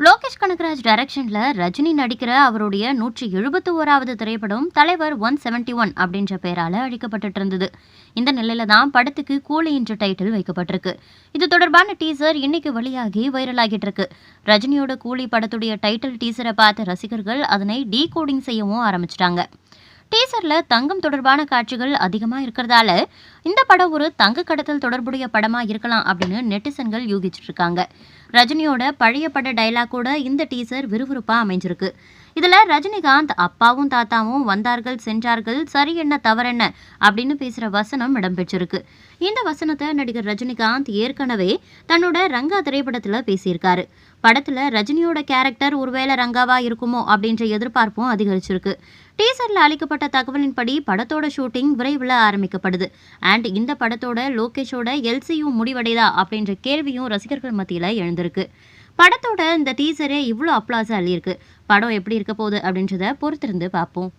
லோகேஷ் கனகராஜ் டைரக்ஷன்ல ரஜினி நடிக்கிற அவருடைய 171வது திரைப்படம் தலைவர் 171 அப்படின்ற பெயரால அழைக்கப்பட்டு இருந்தது. இந்த நிலையில தான் படத்துக்கு கூலி என்ற டைட்டில் வைக்கப்பட்டிருக்கு. இது தொடர்பான டீசர் இன்னைக்கு வெளியாகி வைரல் ஆகிட்டு இருக்கு. ரஜினியோட கூலி படத்துடைய டைட்டில் டீசரை பார்த்த ரசிகர்கள் அதனை டீகோடிங் செய்யவும் ஆரம்பிச்சிட்டாங்க. டீசர்ல தங்கம் தொடர்பான காட்சிகள் அதிகமா இருக்கிறதால இந்த படம் ஒரு தங்க கடத்தல் தொடர்புடைய படமா இருக்கலாம் அப்படின்னு நெட்டிசன்கள் யூகிச்சிட்டு இருக்காங்க. ரஜினியோட பழைய பட டைலாக்கோட இந்த டீசர் விறுவிறுப்பா அமைஞ்சிருக்கு. இதுல ரஜினிகாந்த் அப்பாவும் தாத்தாவும் வந்தார்கள் சென்றார்கள் சரி என்ன தவறென்ன அப்படின்னு பேசுற வசனம் இடம்பெற்றிருக்கு. இந்த வசனத்தை நடிகர் ரஜினிகாந்த் ஏற்கனவே தன்னோட ரங்கா திரைப்படத்துல பேசியிருக்காரு. படத்துல ரஜினியோட கேரக்டர் ஒருவேளை ரங்காவா இருக்குமோ அப்படின்ற எதிர்பார்ப்பும் அதிகரிச்சிருக்கு. டீசர்ல அளிக்கப்பட்ட தகவலின்படி படத்தோட ஷூட்டிங் விரைவில் ஆரம்பிக்கப்படுது. அண்ட் இந்த படத்தோட லோகேஷோட எல்சியூ முடிவடைதா அப்படின்ற கேள்வியும் ரசிகர்கள் மத்தியில எழுந்திருக்கு. படத்தோட இந்த டீசரே இவ்வளோ அப்ளாஸா அள்ளியிருக்கு. படம் எப்படி இருக்க போகுது அப்படின்றத பொறுத்திருந்து பார்ப்போம்.